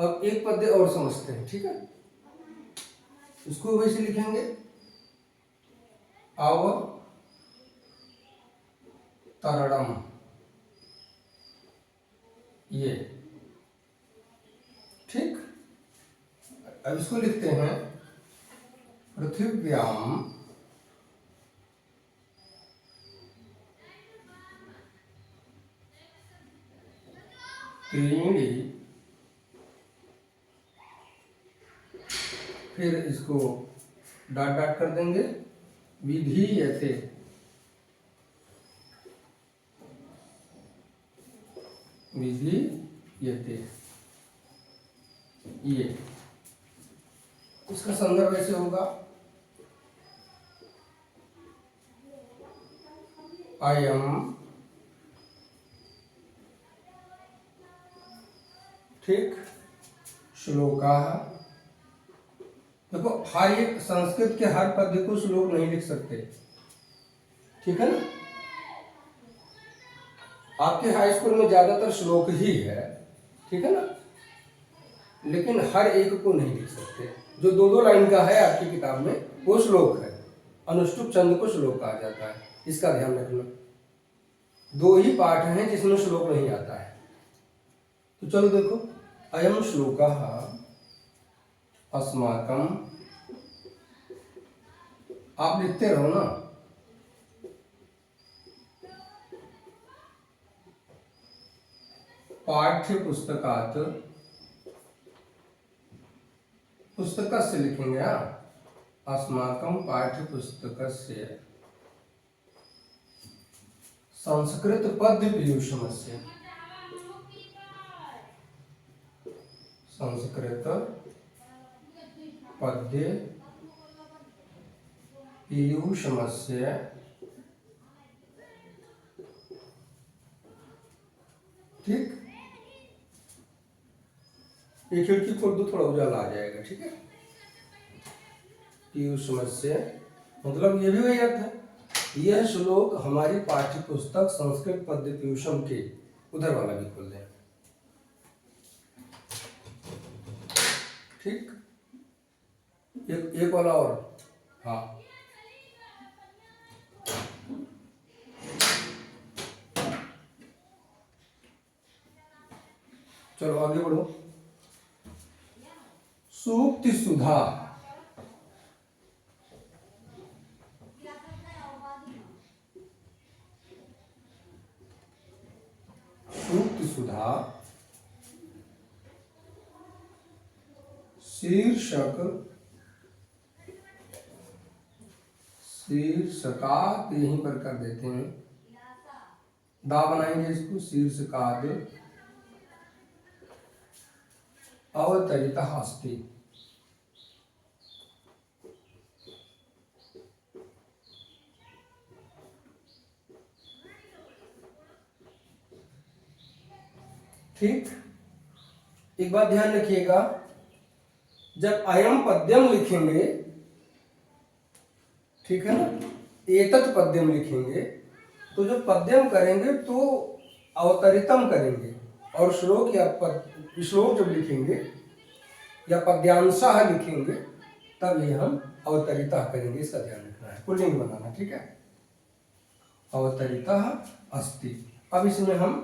अब एक पद्य और समझते हैं, ठीक है। इसको वैसे लिखेंगे अवतरणम, ये ठीक। अब इसको लिखते हैं पृथिव्याम त्रीणि, फिर इसको डॉट डॉट कर देंगे, विधीयते, विधीयते, ये इसका संदर्भ ऐसे होगा अयम, ठीक, श्लोका। देखो हर एक संस्कृत के हर पद्य को श्लोक नहीं लिख सकते, ठीक है ना। आपके हाई स्कूल में ज्यादातर श्लोक ही है, ठीक है ना, लेकिन हर एक को नहीं लिख सकते। जो दो दो लाइन का है आपकी किताब में वो श्लोक है, अनुष्टुप छंद को श्लोक कहा जाता है, इसका ध्यान रखना। दो ही पाठ हैं जिसमें श्लोक नहीं आता है। तो चलो देखो, अयम श्लोकः अस्माकं, आप लिखते रहो ना, पाठ्य पुस्तकात, पुस्तकस्य लिखेंगे, अस्माकं पाठ्य पुस्तकस्य संस्कृत पद्य पीयूषमस्य, संस्कृत पद्य पीयूषमस्य, ठीक। ये खिड़की खोल दो, थोड़ा उजाला आ जाएगा, ठीक है। पीयूषमस्य मतलब ये भी वही अर्थ है। यह श्लोक हमारी पाठ्य पुस्तक संस्कृत पद्य पीयूषम के, उधर वाला भी खोल दें, ठीक। एक वाला और, हाँ चलो आगे बढ़ो। सूक्ति सुधा, सूक्ति सुधा शीर्षक, शीर्षकात यहीं पर कर देते हैं, दा बनाएंगे इसको, शीर्षकाद अवतरितः अस्ति, ठीक। एक बात ध्यान रखिएगा, जब अयम पद्यम लिखेंगे, ठीक है ना, एतत् पद्यम लिखेंगे, तो जब पद्यम करेंगे तो अवतरितम करेंगे, और श्लोक या श्लोक जब लिखेंगे या पद्यांशः लिखेंगे तब ये हम अवतरितः करेंगे, इसका ध्यान रखना है, पुल्लिंग बनाना, ठीक है। अवतरितः अस्ति। अब इसमें हम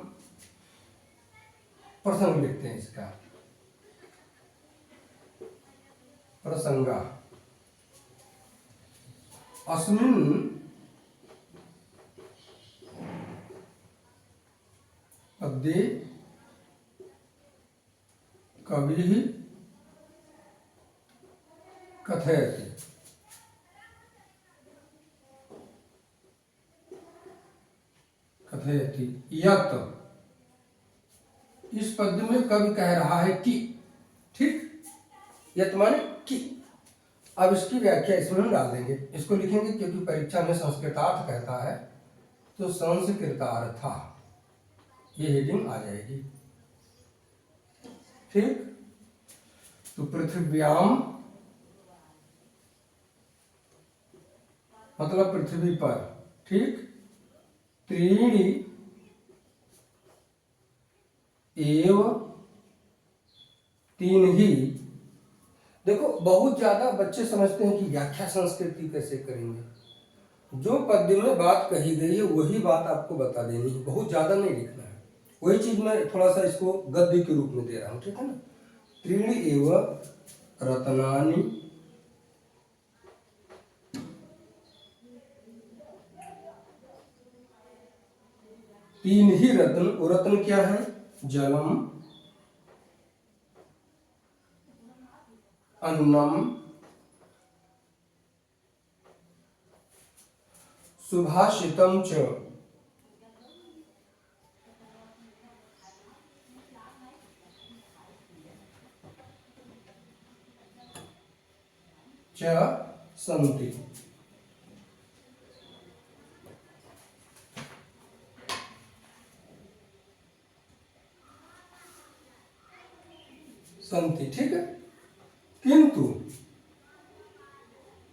प्रसंग लिखते हैं, इसका प्रसंग, अस्मिन् पद्ये कविः कथयति, कथयति यत्, इस पद्य में कवि कह रहा है कि, ठीक, यत् माने कि। अब इसकी व्याख्या इसमें हम डाल देंगे, इसको लिखेंगे क्योंकि परीक्षा में संस्कृतार्थ कहता है, तो संस्कृतार्थ ये हेडिंग आ जाएगी, ठीक। तो पृथिव्याम मतलब पृथ्वी पर, ठीक, त्रीणि एव तीन ही। देखो बहुत ज्यादा बच्चे समझते हैं कि व्याख्या संस्कृति कैसे करेंगे। जो पद्य में बात कही गई है वही बात आपको बता देनी है, बहुत ज्यादा नहीं लिखना है। वही चीज मैं थोड़ा सा इसको गद्य के रूप में दे रहा हूं, ठीक है ना। त्रीणि एव रत्नानि तीन ही रत्न। और रत्न क्या है? जलम, अन्नम, सुभाषितम च। संति। संति, ठीक है।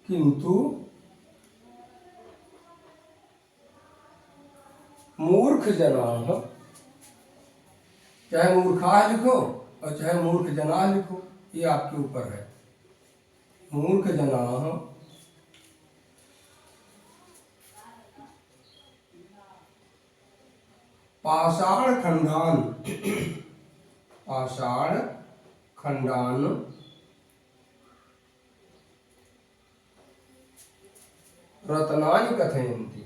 किंतु मूर्ख जनाः, चाहे मूर्खा लिखो और चाहे मूर्ख जना लिखो, ये आपके ऊपर है। मूर्ख जनाः पाषाण खंडान रत्नानि कथयन्ति।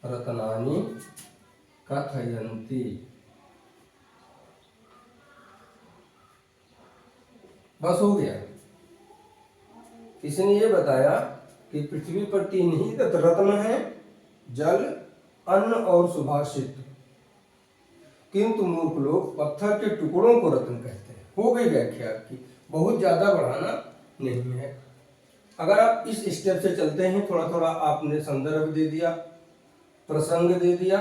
रत्नानि कथयन्ति। बस हो गया। इसने ये बताया कि पृथ्वी पर तीन ही रत्न हैं, जल, अन्न और सुभाषित। किंतु मूर्ख लोग पत्थर के टुकड़ों को रत्न कहते हैं। हो गई व्याख्या आपकी, बहुत ज्यादा बढ़ाना नहीं है। अगर आप इस स्टेप से चलते हैं, थोड़ा थोड़ा आपने संदर्भ दे दिया, प्रसंग दे दिया,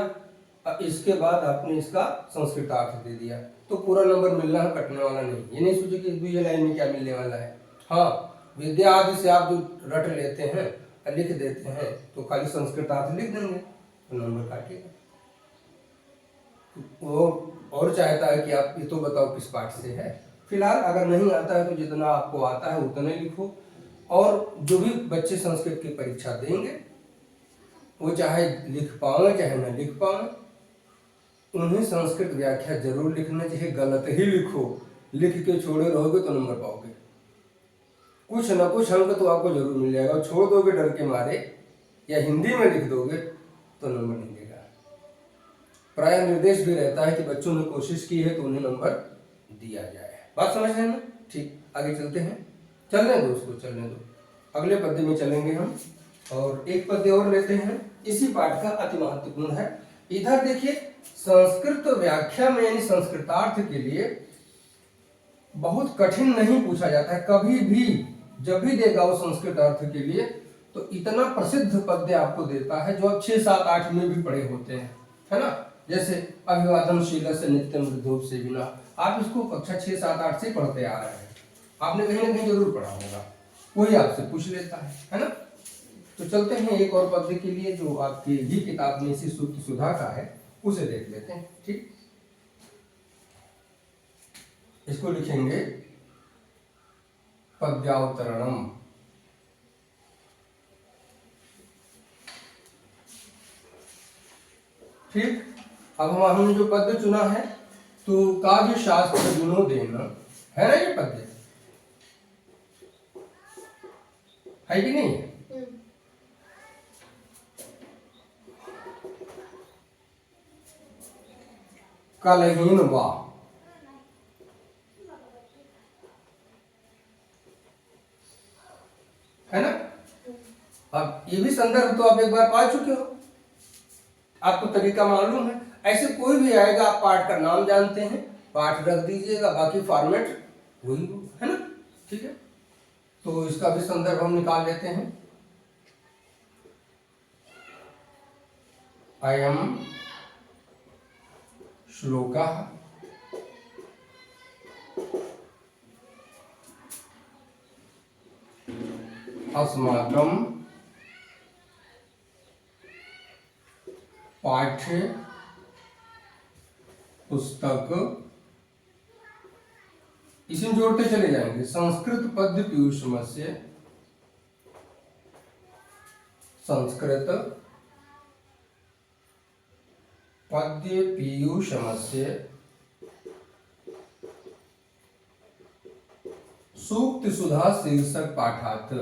इसके बाद आपने इसका संस्कृतार्थ दे दिया, तो पूरा नंबर मिलना है, कटने वाला नहीं। ये नहीं सोचे कि ये लाइन में क्या मिलने वाला है। हाँ, विद्या आदि से आप जो रट लेते हैं, लिख देते हैं, तो खाली संस्कृतार्थ लिख देंगे तो नंबर काटेगा। वो और चाहता है कि आप ये तो बताओ किस पाठ से है। फिलहाल अगर नहीं आता है तो जितना आपको आता है उतना लिखो। और जो भी बच्चे संस्कृत की परीक्षा देंगे वो चाहे लिख पाओ चाहे न लिख पाओ, उन्हें संस्कृत व्याख्या जरूर लिखना चाहिए। गलत ही लिखो, लिख के छोड़े रहोगे तो नंबर पाओगे। कुछ न कुछ अंक तो आपको जरूर मिल जाएगा। छोड़ दोगे डर के मारे या हिंदी में लिख दोगे तो नंबर नहीं देगा। प्राय निर्देश भी रहता है कि बच्चों ने कोशिश की है तो उन्हें नंबर दिया जाए। बात समझ रहे हैं ना? ठीक, आगे चलते हैं। चलने दो उसको, चलने दो। अगले पद्य में चलेंगे हम, और एक पद्य और लेते हैं, इसी पाठ का अति महत्वपूर्ण है। इधर देखिए, संस्कृत व्याख्या में यानी संस्कृतार्थ के लिए बहुत कठिन नहीं पूछा जाता है कभी भी। जब भी देगा वो संस्कृत अर्थ के लिए तो इतना प्रसिद्ध पद्य आपको देता है जो आप 6, 7, 8 में भी पढ़े होते हैं, है ना। जैसे अभिवादनशील से नित्यम वृद्धोप से बिना, आप इसको कक्षा 6, 7, 8 से पढ़ते आ रहे हैं, आपने कहीं ना कहीं जरूर पढ़ा होगा। वही आपसे पूछ लेता है ना। तो चलते हैं एक और पद्य के लिए जो आपकी ही किताब में इसी सूत्र सुधा का है, उसे देख लेते हैं। ठीक, इसको लिखेंगे पद्यावतरणम। ठीक, अब हमने जो पद्य चुना है तो काव्य शास्त्र विनोदेन, है ना ये पद्य, है कि नहीं? कलहीन वा, है ना। अब ये भी संदर्भ तो आप एक बार पा चुके हो, आपको तरीका मालूम है। ऐसे कोई भी आएगा, आप पाठ का नाम जानते हैं, पाठ रख दीजिएगा, बाकी फॉर्मेट वही है ना। ठीक है, तो इसका भी संदर्भ हम निकाल लेते हैं। अयम श्लोकः अस्माकं पाठ्य पुस्तक, इसे जोड़ते चले जाएंगे। संस्कृत पद्य पीयूषमस्य, संस्कृत पद्य पीयूषमस्य सूक्ति सुधा शीर्षक पाठात्।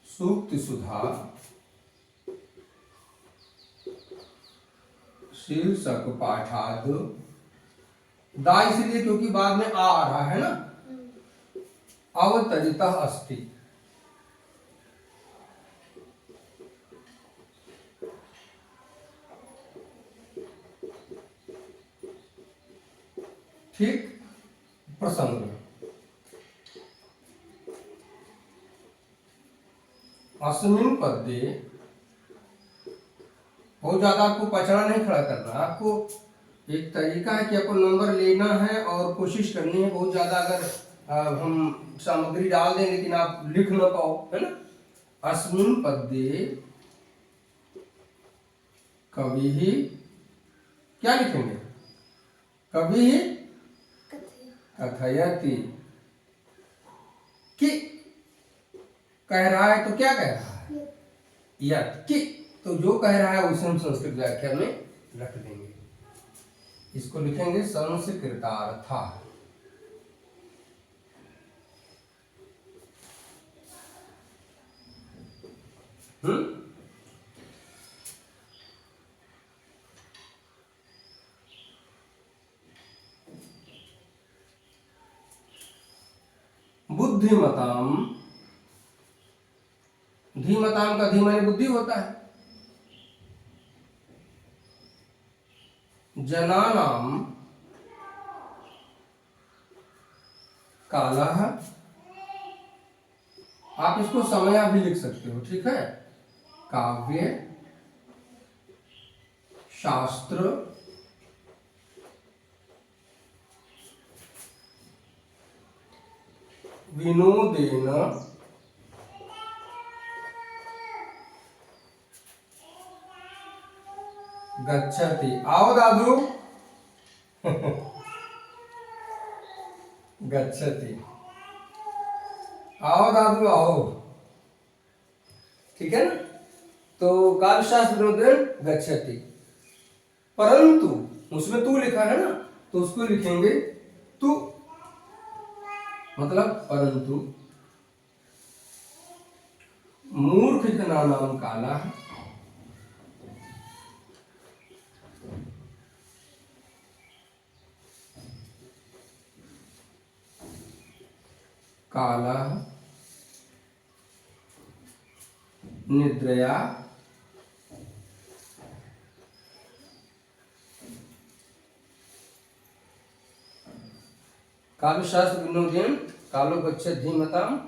सूक्ति सुधा शीर्षक पाठाद। दा इसलिए क्योंकि बाद में आ रहा है ना, अवतरितः अस्ति। ठीक, प्रसंग अस्मिन पद्ये, बहुत ज्यादा आपको पचड़ा नहीं खड़ा करना। आपको एक तरीका है कि आपको नंबर लेना है और कोशिश करनी है। बहुत ज्यादा अगर हम सामग्री डाल दें लेकिन आप लिख ना पाओ, है ना। अस्मिन पद्ये कवि ही, क्या लिखेंगे? कवि ही कथयति, कि कह रहा है तो क्या कह रहा है? यत्, कि, तो जो कह रहा है उसे हम संस्कृत व्याख्या में रख देंगे। इसको लिखेंगे संस्कृतार्था। बुद्धिमताम, धीमताम का धी माने बुद्धि होता है। जनानाम कालः, आप इसको समया भी लिख सकते हो, ठीक है। काव्य शास्त्र विनोदेन गच्छति। आओ दादू गच्छति, आओ दादू आओ, ठीक है ना। तो काव्य शास्त्र विनोदेन गच्छति, परंतु उसमें तू लिखा है ना, तो उसको लिखेंगे तू, मतलब परंतु मूर्ख जनानाम कालः, कालः निद्रया काव्य शास्त्र विनोदेन कालो गच्छति धीमताम।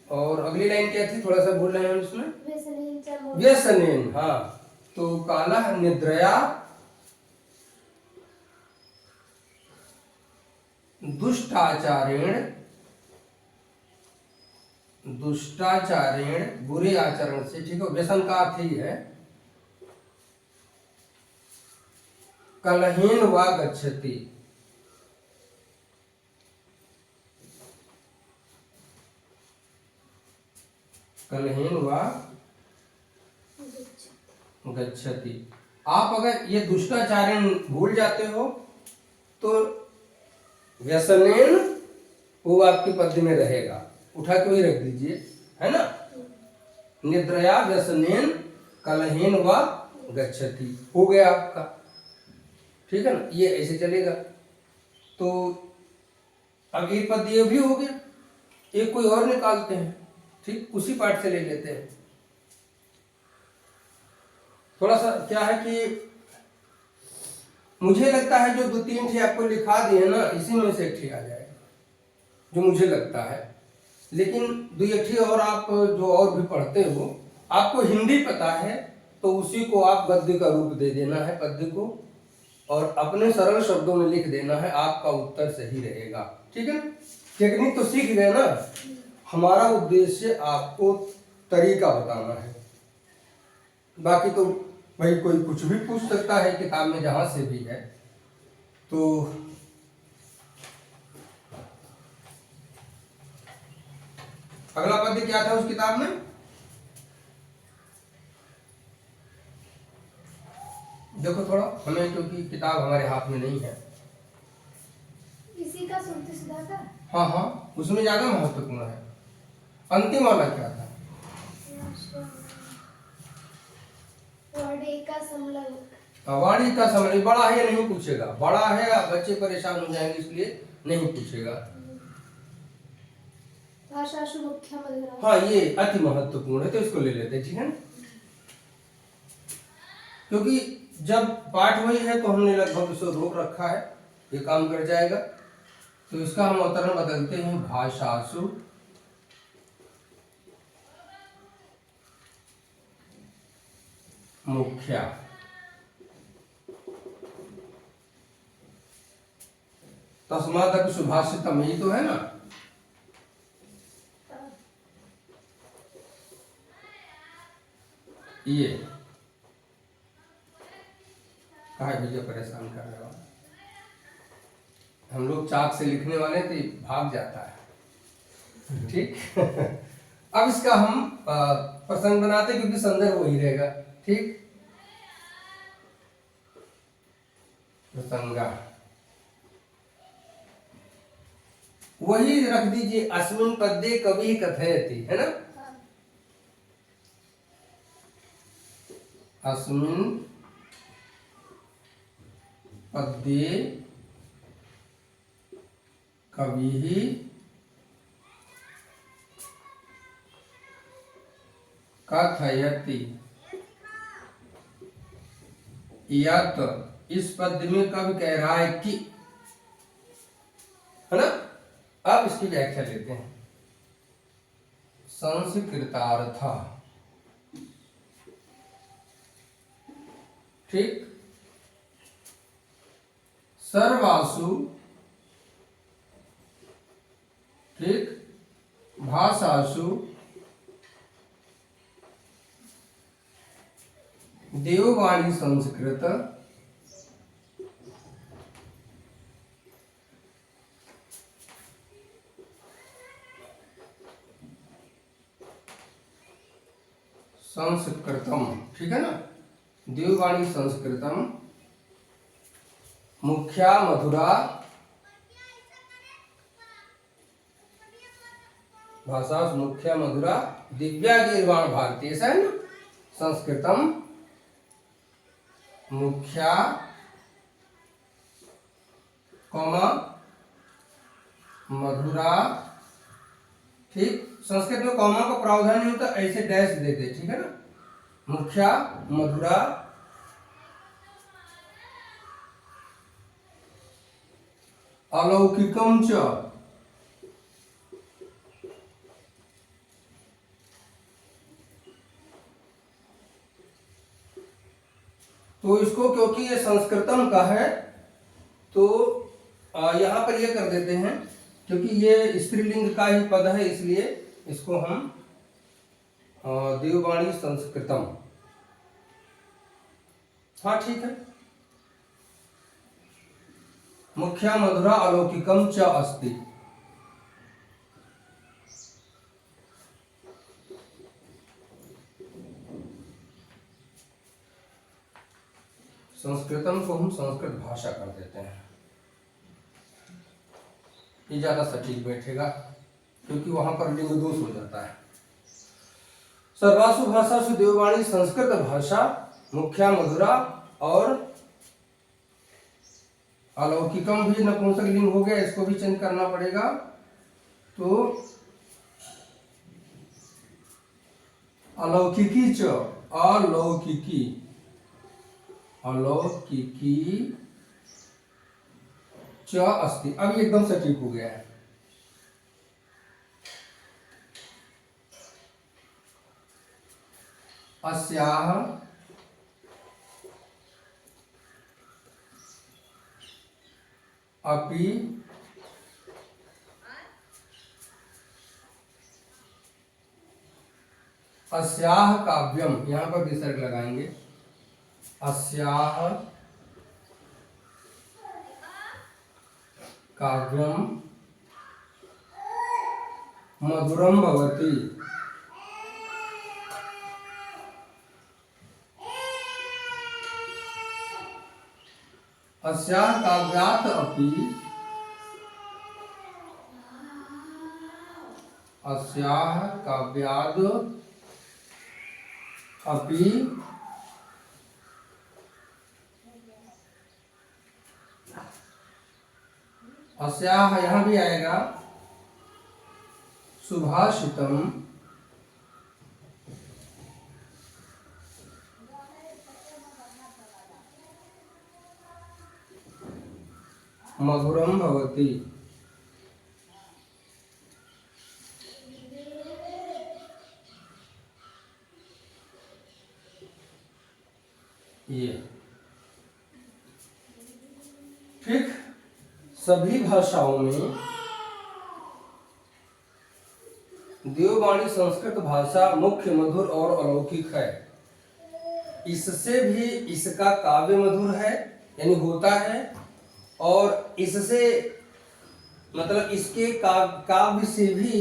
और अगली लाइन क्या थी, थोड़ा सा भूल रहे हैं उसमें, व्यसनेन। हाँ, तो कालः निद्रया दुष्टाचारेण, दुष्टाचारेण बुरे आचरण से, ठीक है। व्यसन का अर्थ ही है कलहेन वा गच्छति, कलहेन वा गच्छति। आप अगर ये दुष्टाचारण भूल जाते हो तो व्यसनेन वो आपके पद्य में रहेगा, उठा के वही रख दीजिए, है ना। निद्रया व्यसनेन कलहेन वा गच्छति हो गया आपका, ठीक है ना। ये ऐसे चलेगा। तो अब एक पद ये भी हो गया, एक कोई और निकालते हैं, ठीक, उसी पाठ से ले लेते हैं। थोड़ा सा क्या है कि मुझे लगता है जो 2-3 ठी आपको लिखा दिए ना, इसी में से एक ठी आ जाएगा, जो मुझे लगता है। लेकिन 2 ठी और आप जो और भी पढ़ते हो, आपको हिंदी पता है तो उसी को आप गद्य का रूप दे देना है पद्य को, और अपने सरल शब्दों में लिख देना है, आपका उत्तर सही रहेगा, ठीक है। टेक्निक तो सीख गए ना। हमारा उद्देश्य आपको तरीका बताना है। बाकी तो भाई कोई कुछ भी पूछ सकता है किताब में जहां से भी है। तो अगला पद्य क्या था उस किताब में? देखो थोड़ा हमें, क्योंकि किताब हमारे हाथ में नहीं है। इसी का सुनते सुधाकर। हाँ हाँ, उसमें ज्यादा महत्वपूर्ण है। अंतिम वाला क्या था? वाणी का समलग्न। वाणी का समय बड़ा है या नहीं पूछेगा, बड़ा है बच्चे परेशान हो जाएंगे इसलिए नहीं पूछेगा। भाषासु मुख्य मधुरा। हाँ ये अति महत्वपूर्ण है, तो इसको ले लेते हैं, ठीक है ना? क्योंकि जब पाठ वही है तो हमने लगभग उसको रोक रखा है, ये काम कर जाएगा। तो इसका हम अवतरण बदलते हैं, भाषासु मुख्या। तस्मात् सुभाषितम, यही तो है ना? ये कहा भैया परेशान कर रहे हो, हम लोग चाक से लिखने वाले थे, भाग जाता है। ठीक। अब इसका हम प्रसंग बनाते क्योंकि संदर्भ वही रहेगा। ठीक, प्रसंगा वही रख दीजिए, अस्मिन् पद्ये कवि कथयति, है ना? अस्मिन् पद्ये कवि कथयति। यत्, इस पद्य में कवि कह रहा है कि, है ना? अब इसकी व्याख्या लेते हैं। संस्कृतार्थ, ठीक, सर्वासु, ठीक, भाषासु देववाणी संस्कृत संस्कृतम, ठीक है ना? देववाणी संस्कृतम मुख्या मधुरा भाषा मुख्या मधुरा दिव्या गीर्वाण भारती, ऐसा है ना? संस्कृतम मुख्या कौमा मधुरा, ठीक, संस्कृत में कौमा का प्रावधान नहीं होता, ऐसे डैश देते, ठीक है ना? मुख्या मधुरा अलौकिकम च, तो इसको क्योंकि ये संस्कृतम का है तो यहाँ पर ये कर देते हैं, क्योंकि ये स्त्रीलिंग का ही पद है इसलिए इसको हम देववाणी संस्कृतम, हाँ ठीक है। मुख्या मधुरा अलौकिकम च अस्ति, संस्कृतम को हम संस्कृत भाषा कर देते हैं, ये ज्यादा सटीक बैठेगा क्योंकि वहां पर लिंग दोष हो जाता है। सर्वासु भाषासु देववाणी संस्कृत भाषा मुख्या मधुरा, और अलौकिकम भी नपुंसक लिंग हो गया, इसको भी चेंज करना पड़ेगा। तो अलौकिकी च, अलौकिकी, अलौकिकी च अस्ति, अब ये एकदम सटीक हो गया है। अस्याह अपि अस्याह काव्यम, यहाँ पर विसर्ग लगाएंगे। अस्याह काव्यम मधुरम भवति। अस्याः काव्यात् अपि, अस्याः काव्याद् अपि अस्याः यहाँ भी आएगा सुभाषितम मधुरम भवति। ये ठीक सभी भाषाओं में देववाणी संस्कृत भाषा मुख्य, मधुर और अलौकिक है। इससे भी इसका काव्य मधुर है, यानी होता है, और इससे मतलब इसके काव्य से भी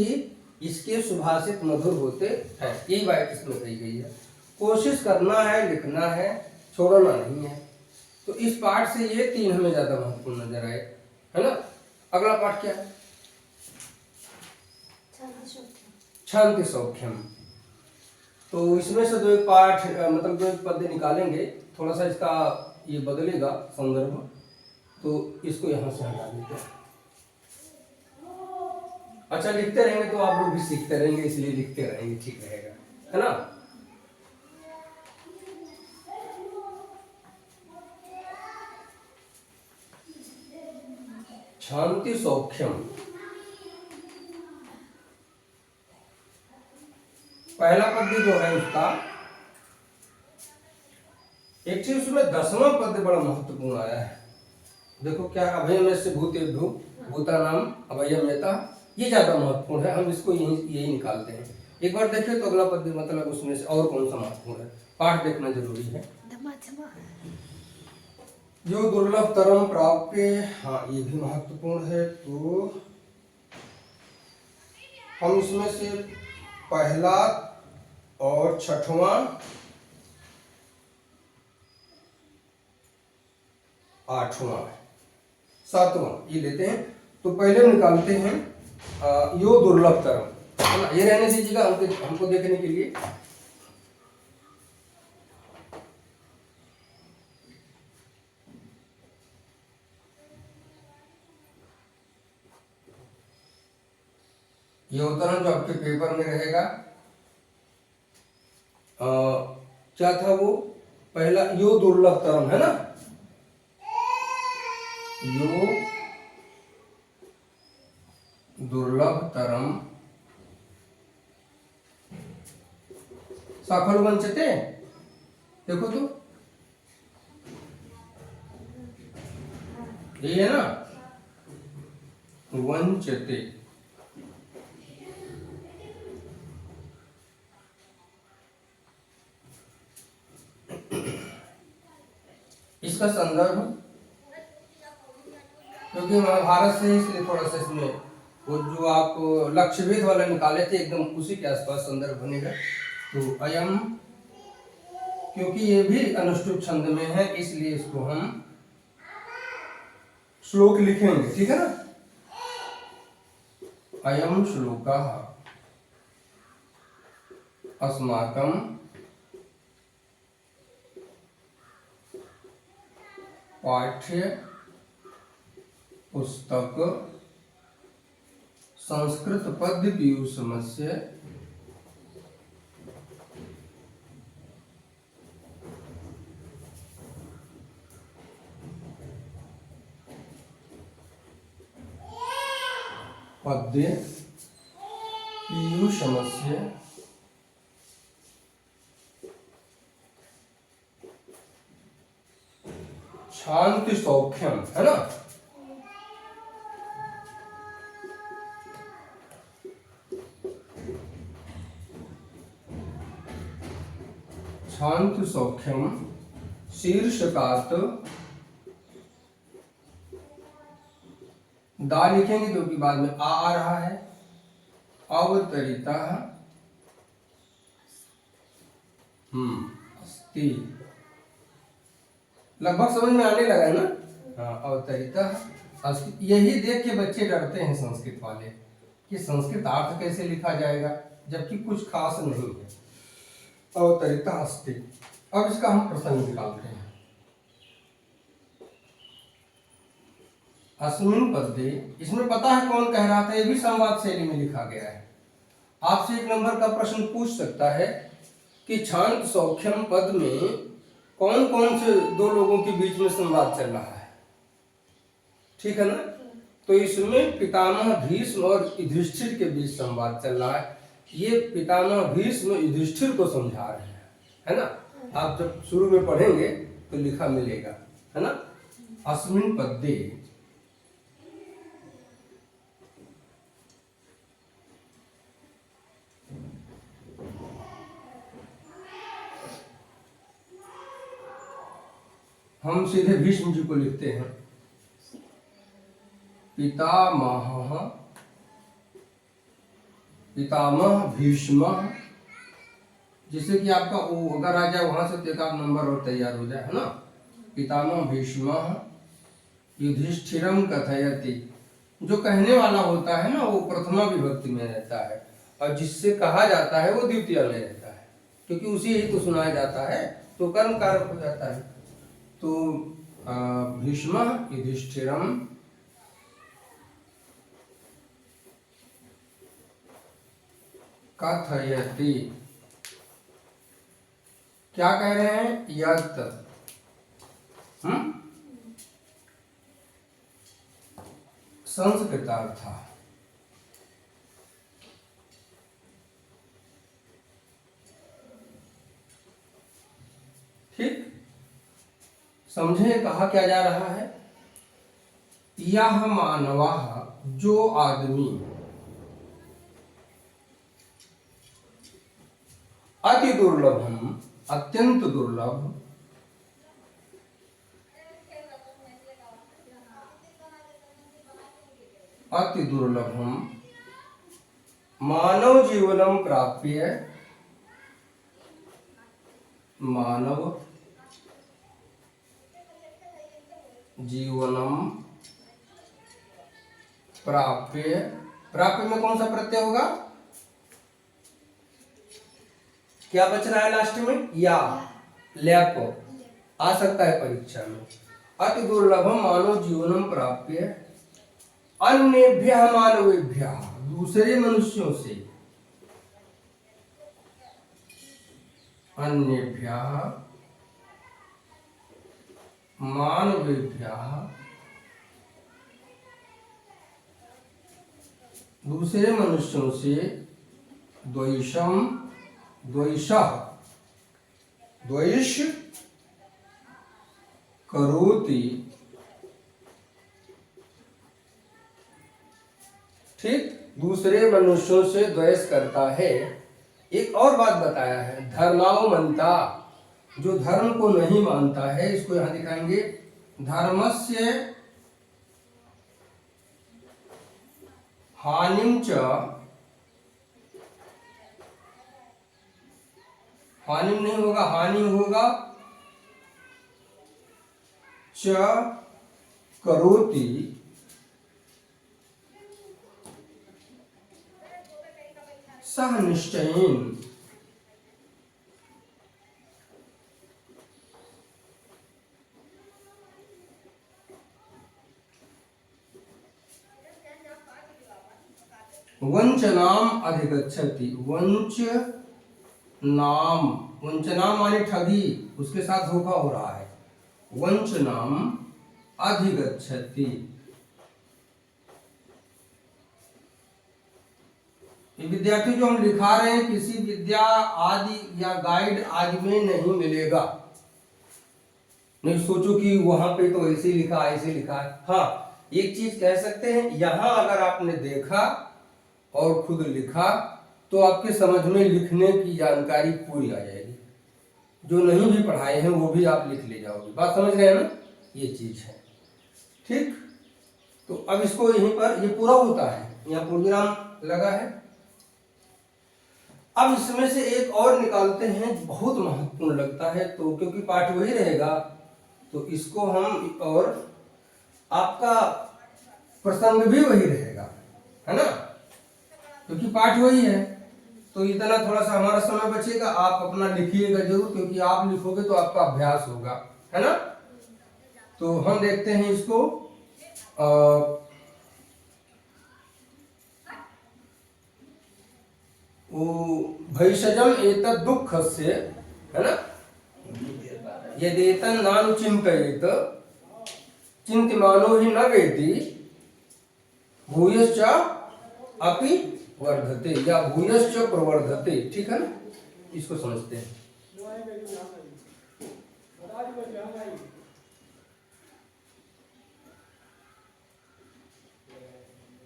इसके सुभाषित मधुर होते हैं। यही बात इसमें कही गई है। कोशिश करना है, लिखना है, छोड़ना नहीं है। तो इस पाठ से ये 3 हमें ज्यादा महत्वपूर्ण नजर आए, है ना। अगला पाठ क्या है? शांति सौख्यम। तो इसमें से जो एक पाठ मतलब जो एक पद्य निकालेंगे, थोड़ा सा इसका ये बदलेगा संदर्भ, तो इसको यहाँ से हटा देते हैं। अच्छा, लिखते रहेंगे तो आप लोग भी सीखते रहेंगे, इसलिए लिखते रहेंगे, ठीक रहेगा, है ना। शांति सौख्यम, पहला पद्य जो है उसका, एक चीज उसमें 10वां पद्य बड़ा महत्वपूर्ण आया है। देखो क्या, अभयम से भूतेभ्यो भूतानाम अभयम्यता, ये ज्यादा महत्वपूर्ण है। हम इसको यही निकालते हैं। एक बार देखें तो अगला पद्य मतलब उसमें से और कौन सा महत्वपूर्ण है, पाठ देखना जरूरी है। जो दुर्लभ तरम प्राप्य, हाँ ये भी महत्वपूर्ण है। तो हम इसमें से पहला और 6वां 8वां 7वां ये लेते हैं। तो पहले निकालते हैं यो दुर्लभ तरम, है ना। ये रहने दीजिएगा हमको देखने के लिए। ये उदाहरण जो आपके पेपर में रहेगा, क्या था वो, पहला यो दुर्लभ तरम, है ना। यो दुर्लभ तरम साखल वंचते, देखो तो ये है ना, वंचते। इसका संदर्भ, क्योंकि महाभारत से, इसलिए थोड़ा सा इसमें वो जो आप लक्ष्य भेद वाला निकाले थे एकदम उसी के आसपास संदर्भ बनेगा। तो अयम, क्योंकि ये भी अनुष्टुप छंद में है, इसलिए इसको हम श्लोक लिखेंगे, ठीक है ना। अयम श्लोकः अस्माकं पाठ्य पुस्तक संस्कृत पद्य पीयूषमस्य पद्य पीयूषमस्य शांति सौख्यम, है ना। शांत सौख्यम शीर्षकात दा लिखेंगे क्योंकि बाद में आ रहा है। अवतरिता अस्ति। लगभग समझ में आने लगा है ना। हाँ, अवतरिता अस्ति। यही देख के बच्चे डरते हैं संस्कृत वाले कि संस्कृत अर्थ कैसे लिखा जाएगा, जबकि कुछ खास नहीं है। अवतरिता अस्ति। अब इसका हम प्रसंग निकालते हैं। अस्मिन् पद्ये, इसमें पता है कौन कह रहा था, ये भी संवाद शैली में लिखा गया है। आपसे 1 नंबर का प्रश्न पूछ सकता है कि शांत सौख्यम पद में कौन कौन से दो लोगों के बीच में संवाद चल रहा है, ठीक है ना। तो इसमें पितामह भीष्म और युधिष्ठिर के बीच संवाद चल रहा है। ये पितामह भीष्म युधिष्ठिर को समझा रहे हैं, है ना। आप जब शुरू में पढ़ेंगे तो लिखा मिलेगा, है ना। अस्मिन् पद्ये हम सीधे भीष्म जी को लिखते हैं। पितामह भीष्म, जिससे कि आपका वो अगर आ जाए वहां से तो एक आध नंबर और तैयार हो जाए, है ना। पितामह भीष्म युधिष्ठिरम कथयति। जो कहने वाला होता है ना वो प्रथमा विभक्ति में रहता है, और जिससे कहा जाता है वो द्वितीय में रहता है, क्योंकि उसी ही तो सुनाया जाता है, तो कर्म कारक हो जाता है। तो भीष्म युधिष्ठिरम कथयति। क्या कह रहे हैं, यत् संस्कृतार्थ। ठीक समझे, कहा क्या जा रहा है। यह मानवा, जो आदमी अति दुर्लभम, अत्यंत दुर्लभ, अति दुर्लभम मानव जीवनम प्राप्य, मानव जीवनम प्राप्य। प्राप्य में कौन सा प्रत्यय होगा, क्या बच रहा है लास्ट में, या लैप आ सकता है परीक्षा में। अति दुर्लभम मानव जीवनम प्राप्य अन्येभ्यः मानवेभ्यः, दूसरे मनुष्यों से, अन्येभ्यः मानवेभ्यः, दूसरे मनुष्यों से, द्वेषम, द्वेषः, द्वेष करोति। ठीक, दूसरे मनुष्यों से द्वेष करता है। एक और बात बताया है, धर्मावमंता, जो धर्म को नहीं मानता है, इसको यहां दिखाएंगे। धर्मस्य हानिम च, हानिम नहीं होगा, हानि होगा, च करोति, सह निश्चयेन। वंचनाम अधिगच्छति, वंचनाम, वंचनाम माने ठगी, उसके साथ धोखा हो रहा है। वंचनाम अधिगच्छति, ये विद्यार्थी जो हम लिखा रहे हैं किसी विद्या आदि या गाइड आदि में नहीं मिलेगा। नहीं सोचो कि वहां पे तो ऐसे लिखा ऐसे लिखा है। हाँ, एक चीज कह सकते हैं, यहां अगर आपने देखा और खुद लिखा तो आपके समझ में लिखने की जानकारी पूरी आ जाएगी। जो नहीं भी पढ़ाए हैं वो भी आप लिख ले जाओगे। बात समझ रहे हैं ना, ये चीज है। ठीक, तो अब इसको यहीं पर ये पूरा होता है, यहाँ पूर्णविराम लगा है। अब इसमें से एक और निकालते हैं, बहुत महत्वपूर्ण लगता है, तो क्योंकि पाठ वही रहेगा तो इसको हम, और आपका प्रसंग भी वही रहेगा, है ना, क्योंकि पाठ वही है। तो इतना थोड़ा सा हमारा समय बचेगा, आप अपना लिखिएगा जरूर, क्योंकि आप लिखोगे तो आपका अभ्यास होगा, है ना। तो हम देखते हैं इसको, वो भैषजम एतद् दुःखस्य, है ना, यदेतं नानुचिन्तयेत चिन्त्यमानो हि न वेति भूयश्च अपि वर्धते या भूयश्च प्रवर्धते। ठीक है ना, इसको समझते हैं।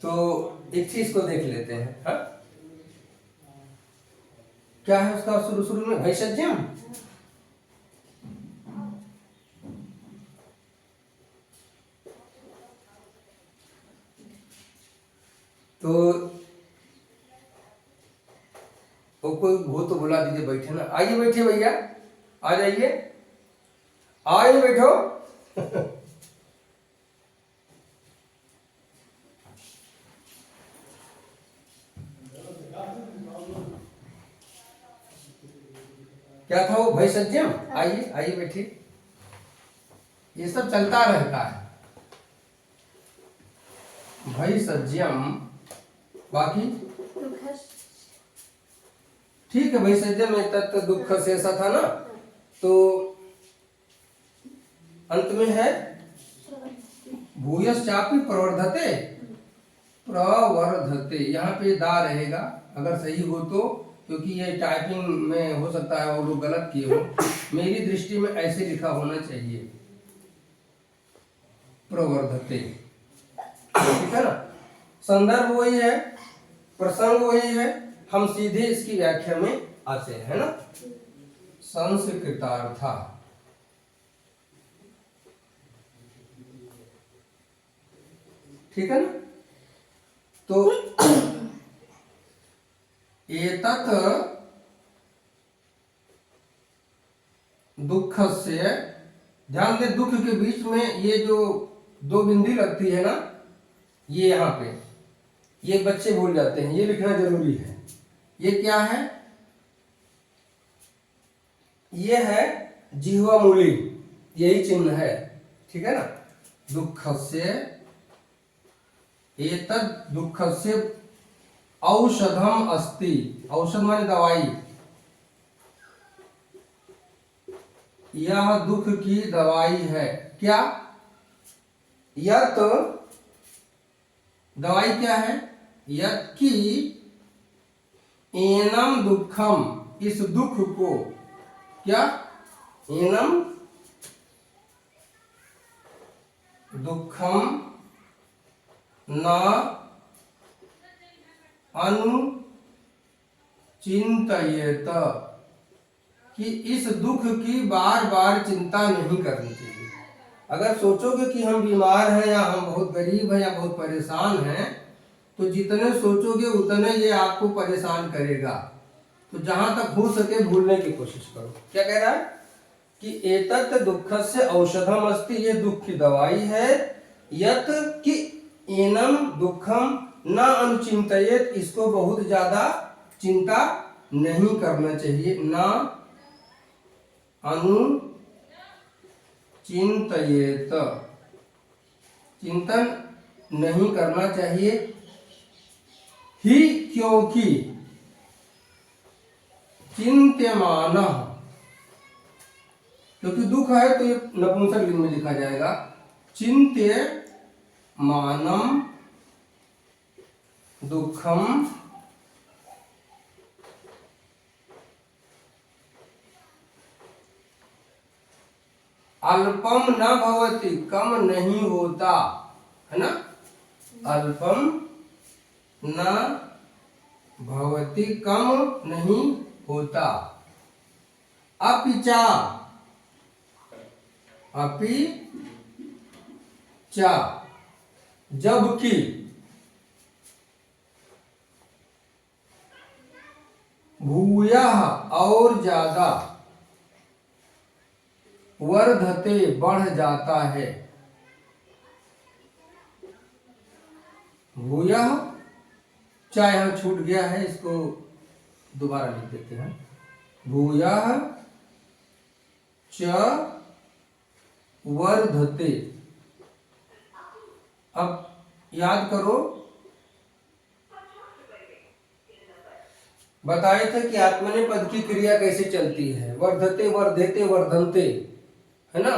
तो एक चीज को देख लेते हैं, हा? क्या है उसका शुरू शुरू में, भैषज्यम, तो वो कोई हो तो बुला दीजिए, बैठे ना, आइए बैठिए भैया, आ जाइए, आइए बैठो। क्या था वो, भैषज्यम, आइए आइए बैठिए। ये सब चलता रहता है, भैषज्यम, बाकी ठीक है। भैषज्यम में तत्व दुख से ऐसा था ना, तो अंत में है भूयश्चापि प्रवर्धते, प्रवर्धते, यहाँ पे दा रहेगा अगर सही हो तो, क्योंकि ये टाइपिंग में हो सकता है वो लोग गलत किए हो, मेरी दृष्टि में ऐसे लिखा होना चाहिए, प्रवर्धते। ठीक है ना, संदर्भ वही है, प्रसंग वही है, हम सीधे इसकी व्याख्या में आते हैं, है ना। संस्कृतार्थ, ठीक है ना। तो एतत् दुख से, ध्यान दे दुख के बीच में ये जो दो बिंदी लगती है ना, ये यहाँ पे, ये बच्चे भूल जाते हैं, ये लिखना जरूरी है। ये क्या है, ये है जिह्वा मूली, यही चिन्ह है, ठीक है ना। दुख से, एतद् दुख से औषधम अस्ति, औषध माने दवाई, यह दुख की दवाई है। क्या, यत, दवाई क्या है, यत की एनम दुखम, इस दुख को, क्या, एनम दुखम न अनुचिंतयेत, कि इस दुख की बार बार चिंता नहीं करनी चाहिए। अगर सोचोगे कि हम बीमार हैं या हम बहुत गरीब हैं या बहुत परेशान हैं, तो जितने सोचोगे उतने ये आपको परेशान करेगा। तो जहां तक हो सके भूलने की कोशिश करो। क्या कह रहा है कि एतत् दुःखस्य औषधम अस्ति, ये दुख की दवाई है, यत कि एनम दुखम न अनुचिंतयेत, इसको बहुत ज्यादा चिंता नहीं करना चाहिए, न अनुचिंतयेत, चिंतन नहीं करना चाहिए, ही क्योंकि चिंत्यमान, क्योंकि दुख है तो ये नपुंसक लिंग में लिखा जाएगा, चिंत्यमानम दुखम अल्पम न भवति, कम नहीं होता, है ना, अल्पम न भवति, कम नहीं होता, अपिचा, अपिचा, जबकि, भूयः और ज्यादा, वर्धते बढ़ जाता है, भूयः, चा यहाँ छूट गया है, इसको दोबारा लिख देते हैं, भूयः च वर्धते। अब याद करो, बताए थे कि आत्मनेपद की क्रिया कैसे चलती है, वर्धते, वर्धेते, वर्धन्ते, है ना,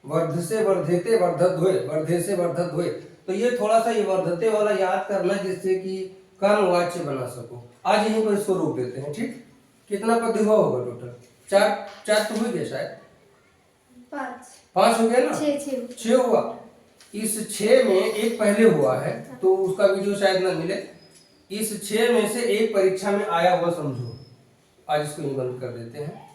वर्ध से वर्धेते, वर्धत हुए, वर्धे से वर्धत हुए। तो ये थोड़ा सा ये वर्धते वाला याद करना, जिससे कि कर्मवाच्य बना सको। आज यहीं पर इसको रोक देते हैं, ठीक। कितना पद हुआ होगा टोटल? चार तो हो गया शायद, 5 हो गया ना, 6 हुआ। इस 6 में एक पहले हुआ है, तो उसका वीडियो शायद ना मिले। इस 6 में से एक परीक्षा में आया हुआ समझो। आज इसको बंद कर देते हैं।